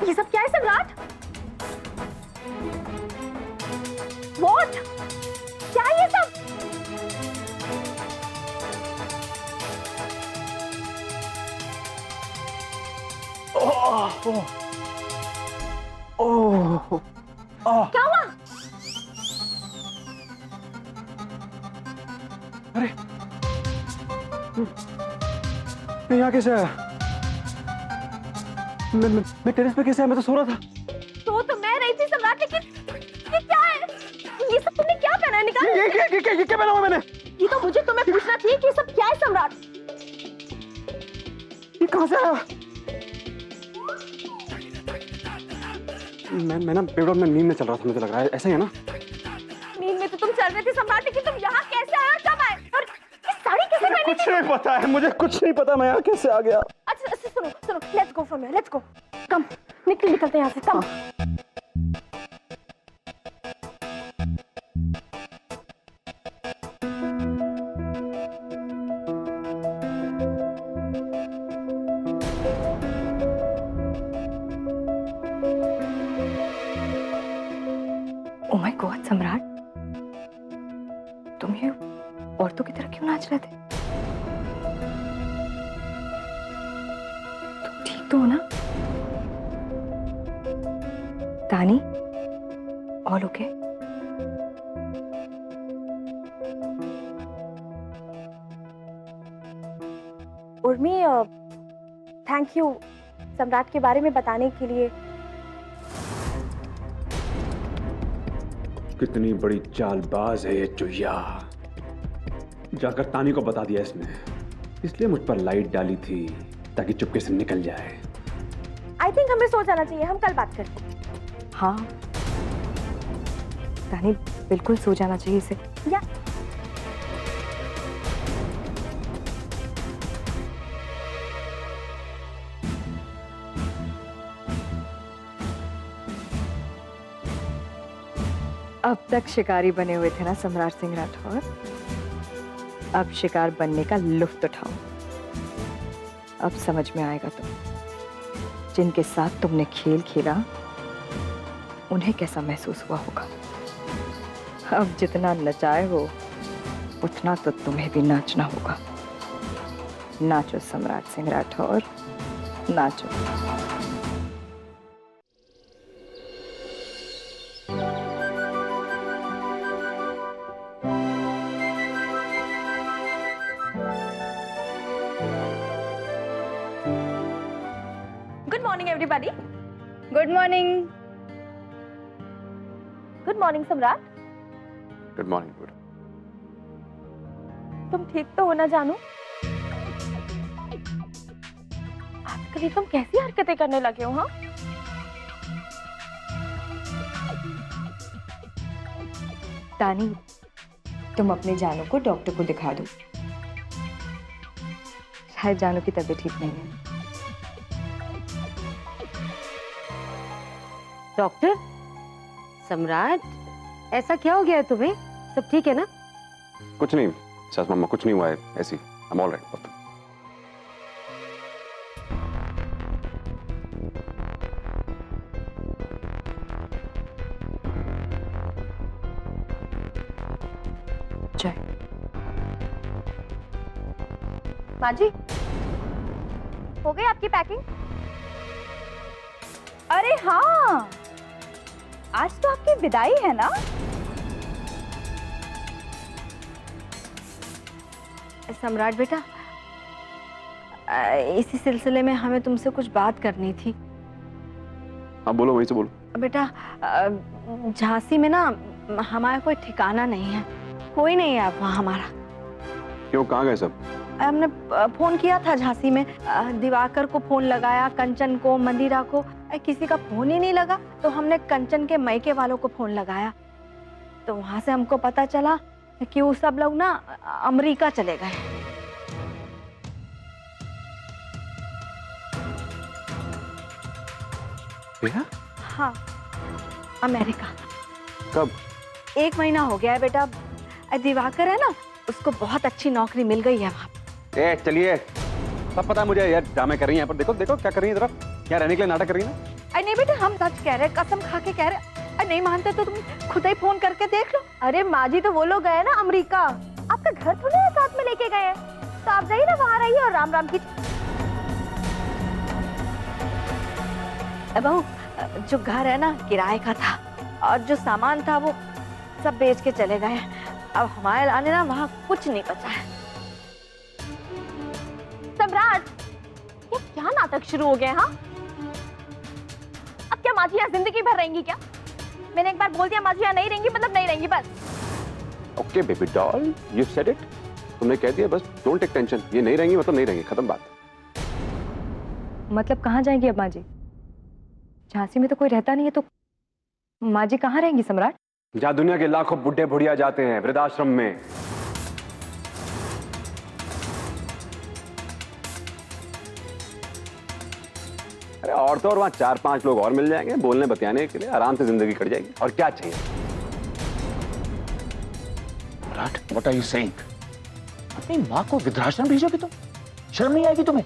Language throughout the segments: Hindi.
ये सब क्या है सम्राट? What? क्या है ये सब? क्या हुआ? अरे मैं यहाँ कैसे आया? मैं टेरेस पे कैसे आया? मैं तो सो रहा था। तो मैं रही थी सम्राट, लेकिन ये क्या है? ये सब तुमने क्या पहना है? निकाल। ये क्या पहना हुआ मैंने? ये तो मुझे तुम्हें पूछना चाहिए कि ये सब क्या है सम्राट? ये कहाँ से आया? मैं ना बेडरूम में नींद में चल रहा था, मुझे लग रहा है ऐसा ही है ना? नींद में तो तुम चल रहे थे सम्राट, लेकिन तुम यहाँ कैसे आए और कब आए? और ये साड़ी कैसे पहनी? कुछ नहीं पता है, मुझे कुछ नहीं पता मैं यहाँ कैसे आ गया। अच्छा सुनो, let's go from here, let's go. Come, निकलते हैं यहाँ से, कम। ओह माय गॉड सम्राट, तुम ये औरतों की तरह क्यों नाच रहे थे? तुम ठीक तो हो ना? तानी, all okay? Urmi, thank you सम्राट के बारे में बताने के लिए। कितनी बड़ी चालबाज है ये चुहिया। जाकर तानी को बता दिया इसने, इसलिए मुझ पर लाइट डाली थी ताकि चुपके से निकल जाए। आई थिंक हमें सो जाना चाहिए, हम कल बात करते हैं। हाँ तानी, बिल्कुल सो जाना चाहिए इसे। या अब तक शिकारी बने हुए थे ना सम्राट सिंह राठौर, अब शिकार बनने का लुत्फ उठाओ। अब समझ में आएगा तुम, जिनके साथ तुमने खेल खेला उन्हें कैसा महसूस हुआ होगा। अब जितना नचाए हो उतना तो तुम्हें भी नाचना होगा। नाचो सम्राट सिंह राठौर, नाचो। Good morning everybody. Good morning. Good morning Samrat. Good morning. Good. तुम ठीक तो हो ना जानू? आजकल तुम कैसी हरकतें करने लगे हो? हाँ, तानी, तुम अपने जानू को डॉक्टर को दिखा दो। शायद जानू की तबीयत ठीक नहीं है। डॉक्टर, सम्राट, ऐसा क्या हो गया है तुम्हें? सब ठीक है ना? कुछ नहीं सास मम्मा, कुछ नहीं हुआ है, ऐसी आई एम ऑल राइट। चाय। माँ जी, हो गई आपकी पैकिंग? अरे हाँ, आज तो आपकी विदाई है ना? सम्राट बेटा, इसी सिलसिले में हमें तुमसे कुछ बात करनी थी। हाँ बोलो, वहीं से बोलो। बेटा, झांसी में ना हमारा कोई ठिकाना नहीं है, कोई नहीं है वहाँ हमारा। क्यों, कहाँ गए सब? हमने फोन किया था झांसी में, दिवाकर को फोन लगाया, कंचन को, मंदिरा को, किसी का फोन ही नहीं लगा। तो हमने कंचन के मायके वालों को फोन लगाया, तो वहां से हमको पता चला कि वो सब लोग ना अमेरिका चले गए। भैया? हाँ, अमेरिका। कब? 1 महीना हो गया है बेटा। दिवाकर है ना, उसको बहुत अच्छी नौकरी मिल गई है वहाँ। चलिए, सब पता है मुझे, यार ड्रामे कर रही हैं, पर देखो देखो क्या कर रही है, जरा यहाँ रहने के लिए नाटक कर रही है ना। अरे नहीं बेटा, हम सच कह रहे हैं, कसम खा के कह रहे हैं। अरे नहीं मानते तो तुम खुद ही फोन करके देख लो। अरे माँ जी तो वो लोग गए ना अमेरिका, आपका घर थोड़ी ना साथ में लेके गए हैं, तो आप जाइए ना वहाँ रहिए और राम राम की। बहू, जो घर है ना किराए का था और जो सामान था वो सब बेच के चले गए। अब हमारे लाने ना वहाँ कुछ नहीं बचा है। सम्राट, ये क्या नाटक शुरू हो गया? हाँ, अब क्या माँ जी यहाँ जिंदगी भर रहेंगी क्या? मैंने एक बार बोल दिया माँ जी यहाँ नहीं रहेंगी, मतलब नहीं रहेंगी बस। Okay baby doll, you said it. तुमने कह दिया, बस डोंट टेक टेंशन। ये नहीं रहेंगी मतलब नहीं रहेंगी, खत्म बात। मतलब कहाँ जाएंगी अब माँ जी? झांसी में तो कोई रहता नहीं है, तो माँ जी कहाँ रहेंगी सम्राट? जहाँ दुनिया के लाखों बुढ़े बुढ़िया जाते हैं, वृद्धाश्रम में। अरे और तो और वहां 4-5 लोग और मिल जाएंगे बोलने बतियाने के लिए, आराम से जिंदगी कट जाएगी। और क्या चाहिए? What are you saying? अपनी माँ को वृद्धाश्रम भेजोगे तुम? शर्म नहीं आएगी तुम्हें?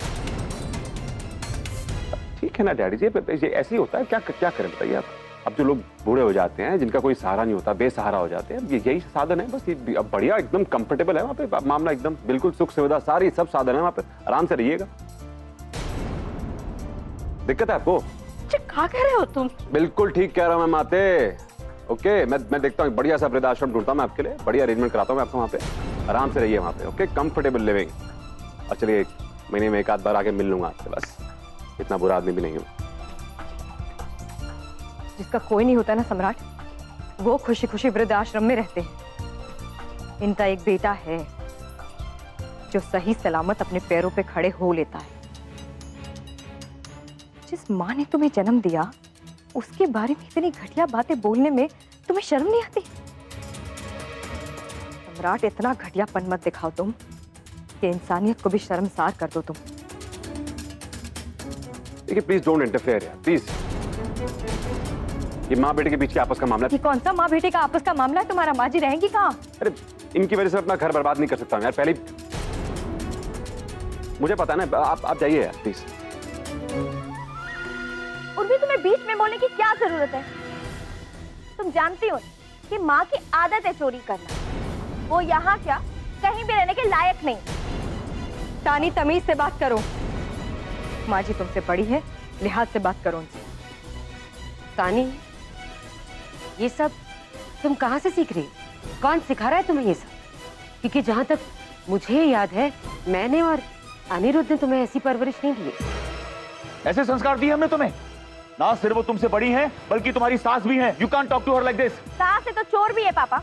ठीक है ना डैडी जी, ये ऐसे ही होता है। क्या क्या करें बताइए आप। अब जो लोग बूढ़े हो जाते हैं, जिनका कोई सहारा नहीं होता, बेसहारा हो जाते हैं, अब यही साधन है बस। ये अब बढ़िया एकदम कंफर्टेबल है वहाँ पे, मामला एकदम बिल्कुल सुख सुविधा सारी सब साधन है वहाँ पे, आराम से रहिएगा। दिक्कत है आपको? क्या कह रहे हो तुम? बिल्कुल ठीक कह रहा हूँ मैं माते। ओके, मैं देखता हूँ बढ़िया सा वृद्धाश्रम ढूंढता हूँ मैं आपके लिए, बढ़िया अरेंजमेंट कराता हूँ मैं आपको वहाँ पे, आराम से रहिए वहाँ पे। Okay, comfortable living. और चलिए, महीने में 1 आध बार आके मिल लूंगा आपसे, बस। इतना बुरा आदमी भी नहीं हूँ। जिसका कोई नहीं होता ना सम्राट, वो खुशी खुशी वृद्धाश्रम में रहते हैं। इनका एक बेटा है जो सही सलामत अपने पैरों पे खड़े हो लेता है। जिस माँ ने तुम्हें जन्म दिया, उसके बारे में इतनी घटिया बातें बोलने में तुम्हें शर्म नहीं आती? सम्राट, इतना घटियापन मत दिखाओ तुम कि इंसानियत को भी शर्मसार कर दो तुम। देखिए प्लीज डोंट इंटरफेयर यार, प्लीज। ये माँ बेटे के बीच के आपस का मामला ये कौन सा माँ बेटे का आपस का मामला है तुम्हारा? माँ जी रहेंगी कहाँ? अरे इनकी वजह से अपना घर बर्बाद नहीं कर सकता यार। पहले मुझे पता है ना, आप जाइए यार प्लीज। उर्वी, तुम्हें बीच में बोलने की क्या जरूरत है? तुम जानती हो कि माँ की आदत है चोरी करना। वो यहाँ क्या कहीं भी रहने के लायक नहीं। तानी, तमीज से बात करो। माँ जी तुमसे बड़ी है, लिहाज से बात करो उनसे। तानी, ये सब तुम कहाँ से सीख रही? कौन सिखा रहा है तुम्हें ये सब? क्योंकि जहाँ तक मुझे याद है, मैंने और अनिरुद्ध ने तुम्हें ऐसी परवरिश नहीं दी। ऐसे संस्कार दिए हमने तुम्हें? ना सिर्फ वो तुमसे बड़ी है, बल्कि तुम्हारी सास भी है। You can't talk to her like this. सास है तो चोर भी है पापा।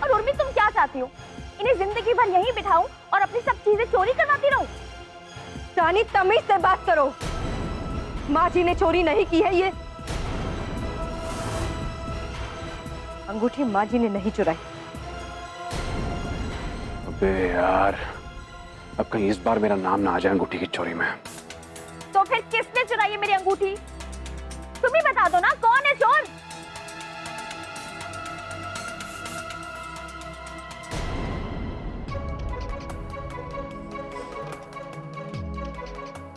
और उर्मी, तुम क्या चाहती हो? इन्हें जिंदगी भर यहीं बिठाऊं और अपनी सब चीजें चोरी करवाती रहूं? तानी, तमीज से बात करो। माँ जी ने चोरी नहीं की है। ये अंगूठी माँ जी ने नहीं चुराई। अबे यार, अब कहीं इस बार मेरा नाम ना आ जाए अंगूठी की चोरी में। तो फिर किसने चुराई है मेरी अंगूठी? तुम ही बता दो ना, कौन है चोर?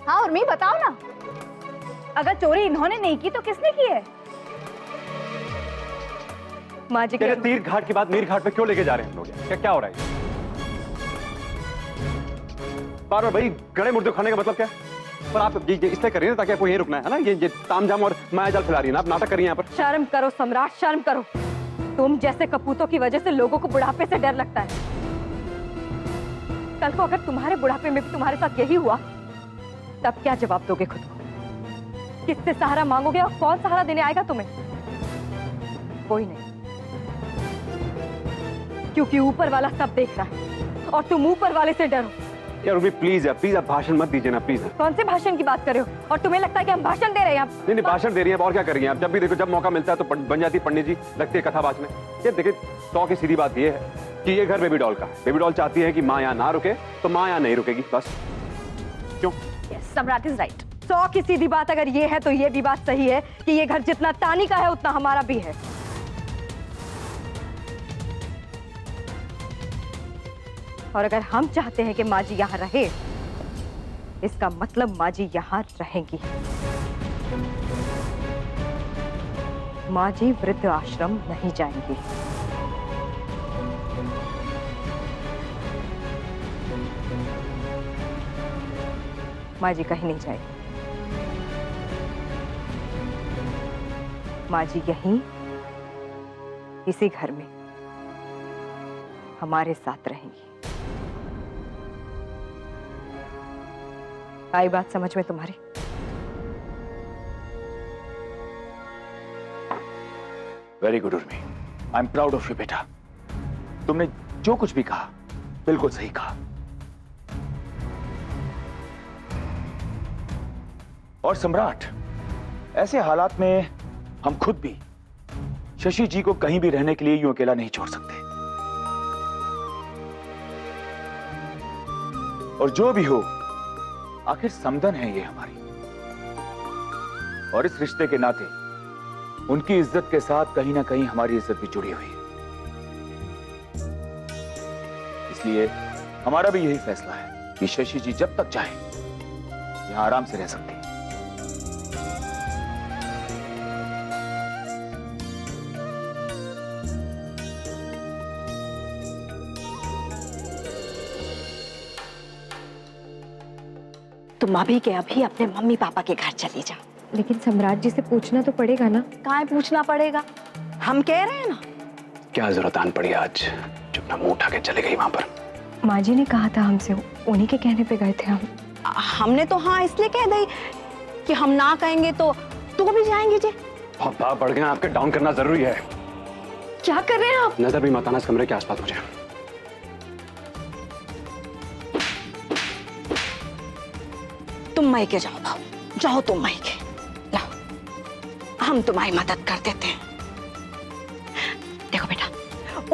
हाँ उर्मी, बताओ ना। अगर चोरी इन्होंने नहीं की तो किसने की है? माँ जी तेरे तीर घाट के बाद मीर घाट पे क्यों लेके जा रहे हैं हम लोग? क्या हो रहा है? बार बार भाई गड़े मुर्दे खाने का मतलब क्या है? पर आप ये इसलिए कर रही है ताकि आपको यहीं रुकना है ना? ये तामझाम और मायाजाल फैला रही है ना, आप नाटक कर रही हैं यहाँ पर। शर्म करो सम्राट, शर्म करो। तुम जैसे कपूतों की वजह से लोगों को बुढ़ापे से डर लगता है। कल को अगर तुम्हारे बुढ़ापे में भी तुम्हारे साथ यही हुआ, तब क्या जवाब दोगे खुद को? किससे सहारा मांगोगे और कौन सहारा देने आएगा तुम्हें? कोई नहीं, क्योंकि ऊपर वाला सब देख रहा है और तुम ऊपर वाले से डरो। यार उर्मी प्लीज यार, प्लीज आप भाषण मत दीजिए ना, प्लीज। कौन से भाषण की बात कर रहे हो? और तुम्हें लगता है कि हम भाषण दे रहे हैं? नहीं नहीं, भाषण दे रही हैं और क्या कर रही हैं आप? जब भी देखो, जब मौका मिलता है तो बन जाती पंडित जी, लगती है कथा बाचने। ये देखिए, 100 की सीधी बात ये है कि ये घर बेबी डॉल का है। बेबी डॉल चाहती है कि माँ यहाँ ना रुके, तो माँ यहाँ नहीं रुकेगी, बस। क्यों? Yes, सम्राट इज राइट। 100 की सीधी बात अगर ये है तो ये भी बात सही है कि ये घर जितना तानी का है उतना हमारा भी है। और अगर हम चाहते हैं कि माँ जी यहाँ रहे, इसका मतलब माँ जी यहाँ रहेंगी। माँ जी वृद्ध आश्रम नहीं जाएंगी। माँ जी कहीं नहीं जाएगी। माँ जी यहीं इसी घर में हमारे साथ रहेंगी। आई बात समझ में तुम्हारी? Very good Urmi, I am proud of you बेटा। तुमने जो कुछ भी कहा बिल्कुल सही कहा। और सम्राट, ऐसे हालात में हम खुद भी शशि जी को कहीं भी रहने के लिए यूं अकेला नहीं छोड़ सकते। और जो भी हो, आखिर समधन है ये हमारी, और इस रिश्ते के नाते उनकी इज्जत के साथ कहीं ना कहीं हमारी इज्जत भी जुड़ी हुई है। इसलिए हमारा भी यही फैसला है कि शशि जी जब तक चाहे यहां आराम से रह सकते हैं। तुम अभी के अभी अपने मम्मी पापा के घर चली जा। लेकिन सम्राट जी से पूछना तो पड़ेगा ना। कहाँ पूछना पड़ेगा? हम कह रहे हैं ना। क्या जरूरत आन पड़ी आज, जब ना मुंह उठा के चले गई वहां पर। माँ जी ने कहा था हमसे, उन्हीं के कहने पे गए थे हम। हमने तो हाँ इसलिए कह दी कि हम ना कहेंगे तो तू भी जाएंगे जी। बहुत भाव बढ़ गए, आपके डाउन करना जरूरी है। क्या कर रहे हैं आप? नजर भी मत आना इस कमरे के आसपास मुझे। तुम मायके जाओ भाव, जाओ तुम मायके। लाओ, हम तुम्हारी मदद कर देते हैं। देखो बेटा,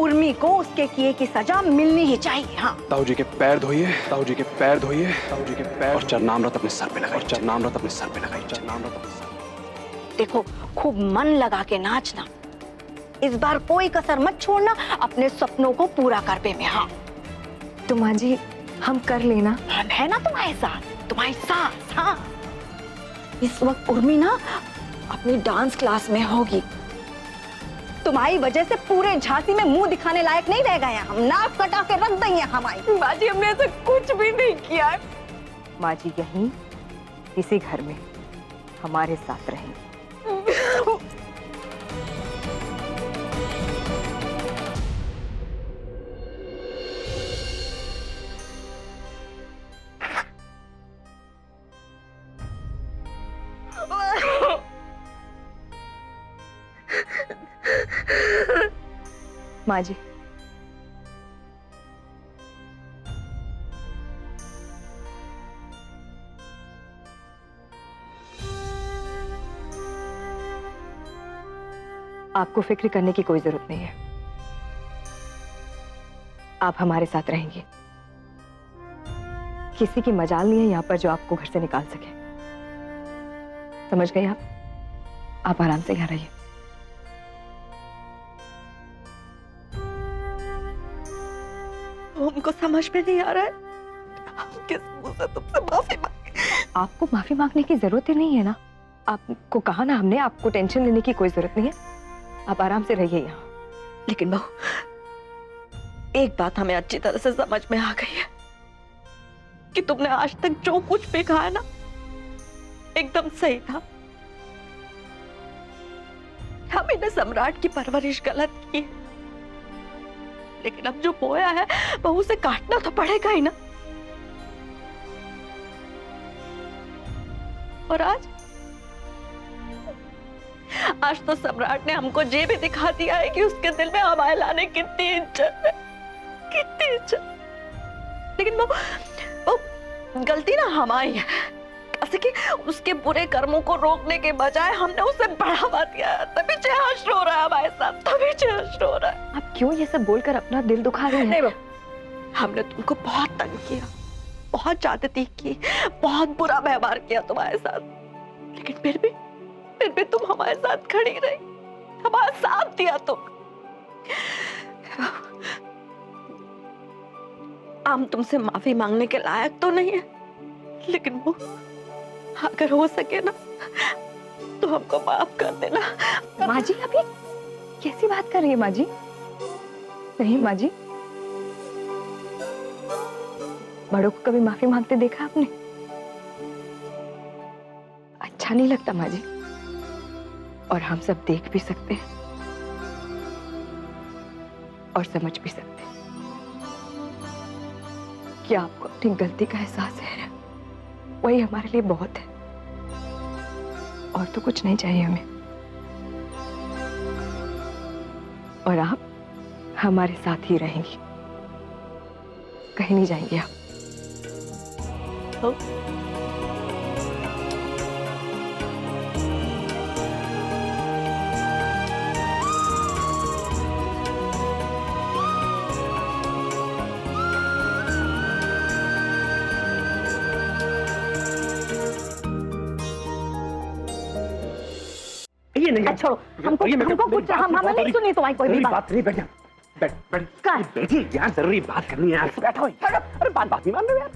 उर्मी को उसके किए की सजा मिलनी ही चाहिए। हाँ, ताऊ जी के पैर धोइए, ताऊ जी के पैर धोइए, ताऊ जी के पैर, और चरणामृत अपने सर पे लगाइए, और चरणामृत अपने सर पे लगाइए, चरणामृत अपने सर। देखो खूब मन लगा के नाचना, इस बार कोई कसर मत छोड़ना, अपने सपनों को पूरा कर पे में। हाँ तो माँ जी हम कर लेना। हम है ना तुम्हारे साथ, तुम्हारी सास। हाँ, इस वक्त उर्मी ना अपनी डांस क्लास में होगी। तुम्हारी वजह से पूरे झांसी में मुंह दिखाने लायक नहीं रह गए। हम नाक कटा के रख देंगे हमारी। माँ जी हमने ऐसा कुछ भी नहीं किया है। माँ जी यहीं इसी घर में हमारे साथ रहेंगे। माँ जी आपको फिक्र करने की कोई जरूरत नहीं है। आप हमारे साथ रहेंगे। किसी की मजाल नहीं है यहाँ पर जो आपको घर से निकाल सके। समझ गए आप आराम से यहाँ रहिए। हमको समझ में नहीं आ रहा है, हम किस मुंह से तुमसे माफी मांगे। आपको माफी मांगने की जरूरत ही नहीं है ना। आपको कहा ना हमने, आपको टेंशन लेने की कोई जरूरत नहीं है। आप आराम से रहिए यहाँ। लेकिन बहू, एक बात हमें अच्छी तरह से समझ में आ गई है कि तुमने आज तक जो कुछ भी कहा ना एकदम सही था। हमने सम्राट की परवरिश गलत की है, लेकिन अब जो बोया है बहू से काटना तो पड़ेगा ही ना। और आज तो सम्राट ने हमको ये भी दिखा दिया है कि उसके दिल में हमारे लाने कितनी इज्जत है, कितनी इज्जत। लेकिन वो गलती ना हमारी है, ऐसे कि उसके बुरे कर्मों को रोकने के बजाय हमने उसे बढ़ावा दिया, तभी चेहश रो रहा है हमारे साथ, तभी चेहश रो रहा है। आप क्यों ये सब बोलकर अपना दिल दुखा रहे हैं? नहीं, हमने तुमको बहुत तंग किया, बहुत ज्यादती की, बहुत बुरा व्यवहार किया तुम्हारे साथ, लेकिन फिर भी तुम हमारे साथ खड़ी रही, हमारा साथ दिया तुम। हम तुमसे माफी मांगने के लायक तो नहीं है, लेकिन वो अगर हो सके ना तो हमको माफ कर देना। माँ जी अभी कैसी बात कर रही है माँ जी? नहीं माँ जी, बड़ों को कभी माफी मांगते देखा आपने? अच्छा नहीं लगता माँ जी। और हम सब देख भी सकते हैं और समझ भी सकते हैं कि आपको अपनी गलती का एहसास है, वही हमारे लिए बहुत है। और तो कुछ नहीं चाहिए हमें। और आप हमारे साथ ही रहेंगी, कहीं नहीं जाएंगे आप। ये नहीं छोड़ो, हमको कुछ हम नहीं सुनी तुम्हारी कोई भी बात। नहीं, बैठ बैठ बैठ बैठिए यार, जरूरी बात करनी है यार। बैठो यार। अरे बात नहीं मान रहे यार।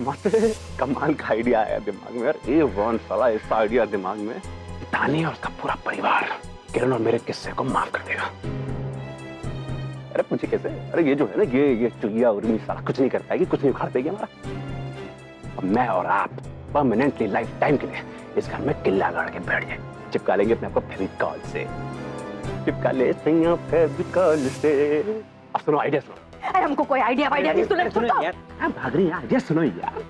मस्त कमाल का आइडिया आया दिमाग में यार। A1 साला ऐसा आइडिया दिमाग में, तानी और उसका पूरा परिवार किरण और मेरे किस्से को माफ कर देगा। अरे पूछे कैसे? अरे ये जो है ना, ये चुगिया उर्मी साला कुछ नहीं कर पाएगी, कुछ नहीं उखाड़ पाएगी हमारा। अब मैं और आप परमानेंटली लाइफ टाइम के लिए इस घर में किल्ला गाड़ के बैठ जाए, चिपका लेंगे अपने आपको फेविकॉल से, चिपका ले सैया फेविकॉल से। अब सुनो आइडिया सुनो। अरे हमको कोई आइडिया नहीं सुनो यार। आप भाग रही हैं, आइडिया सुनो यार।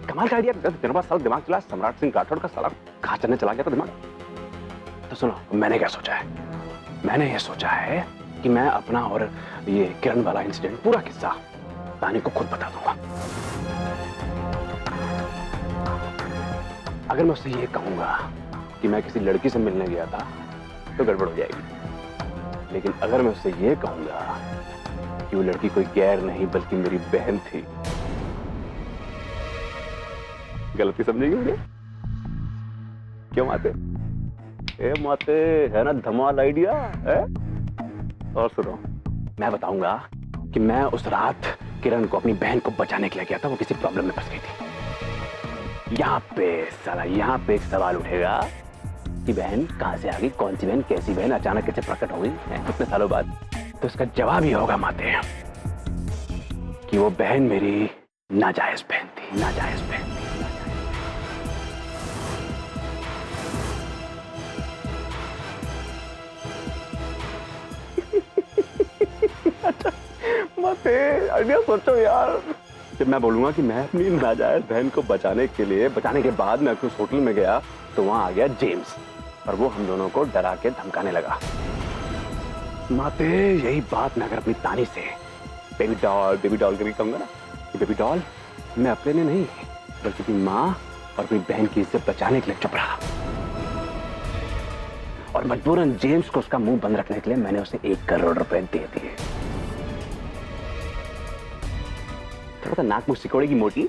कमाल का आइडिया। तेरे पास साल दिमाग चला, सम्राट सिंह राठौड़ का साला कहाँ चलने चला गया था दिमाग। तो सुनो, मैंने क्या सोचा है? मैंने ये सोचा है कि मैं अपना और ये किरण वाला इंसिडेंट पूरा किस्सा तानी को खुद बता दूंगा। अगर मैं उससे ये कहूंगा कि मैं किसी लड़की से मिलने गया था तो गड़बड़ हो जाएगी, लेकिन अगर मैं उससे ये कहूंगा कि वो लड़की कोई गैर नहीं बल्कि मेरी बहन थी, गलती समझेगी मुझे? क्यों माते? ए माते, है ना धमाल आइडिया है? और सुनो, मैं बताऊंगा कि मैं उस रात किरण को अपनी बहन को बचाने के लिए गया था, वो किसी प्रॉब्लम में फंस गई थी। यहाँ पे एक सवाल उठेगा कि बहन कहां से आ गई, कौन सी बहन, कैसी बहन, अचानक कैसे प्रकट हो गई कितने सालों बाद। तो इसका जवाब ये होगा माते कि वो बहन मेरी नाजायज बहन थी, नाजायज बहन थी। माते आइडिया सोचो यार। जब मैं बोलूंगा कि मैं अपनी नाजायज बहन को बचाने के बाद मैं उस होटल में गया तो वहां आ गया जेम्स और वो हम दोनों को डरा के धमकाने लगा। माते यही बात मैं अगर अपनी तानी से बेबी डॉल करके कहूंगा ना कि बेबी डॉल, मैं अपने लिए नहीं बल्कि अपनी माँ और अपनी बहन की इज्जत बचाने के लिए चुप रहा, और मजबूरन जेम्स को उसका मुंह बंद रखने के लिए मैंने उसे 1 करोड़ रुपए दे दिए। थोड़ा सा नाक मुंह सिकोड़ेगी, मोटी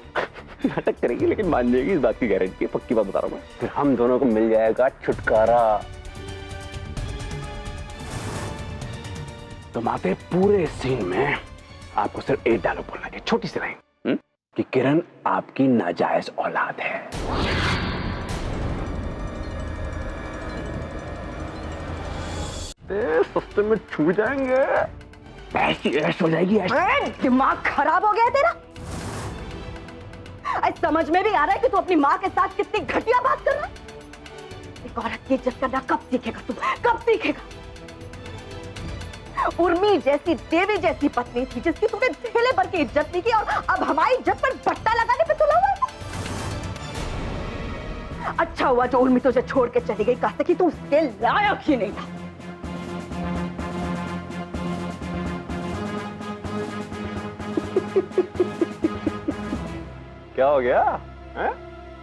नाटक करेगी, लेकिन मान जाएगी, इस बात की गारंटी है, पक्की बात बता रहा हूं मैं। फिर हम दोनों को मिल जाएगा छुटकारा। तो माते पूरे सीन में आपको सिर्फ एक डायलॉग बोलना है, छोटी सी लाइन, कि किरण आपकी नाजायज औलाद है। सस्ते में छू जाएंगे, ऐसी ऐश हो जाएगी। दिमाग खराब हो गया तेरा? आज समझ में भी आ रहा है कि तू अपनी माँ के साथ कितनी घटिया बात कर रहा है। एक औरत की इज्जत करना कब सीखेगा तू, कब सीखेगा? उर्मी जैसी देवी जैसी पत्नी थी जिसकी तूने झेले भर की इज्जत नहीं की, और अब हमारी इज्जत पर बट्टा लगाने पे तुला हुआ है। अच्छा हुआ जो उर्मी तुझे छोड़ के चली गई, कहा कि तू उसके लायक ही नहीं था। क्या हो गया है?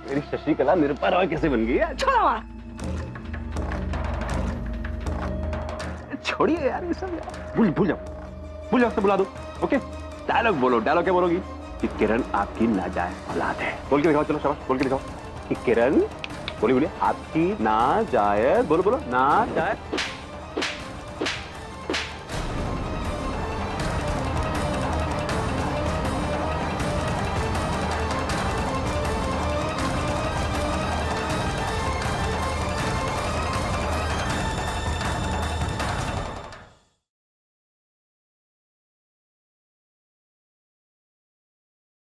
मेरी शशिकला निरुपा रॉय कैसे बन गई है? छोड़िए यार ये सब यार। भूल जाओ, सब बुला दो। ओके, डायलॉग बोलो। डायलॉग क्या बोलोगी? कि किरण आपकी नाजायज औलाद है। बोल के दिखाओ, चलो शाबाश, बोल के दिखाओ कि किरण, बोलिए आपकी नाजायज, बोलो नाजायज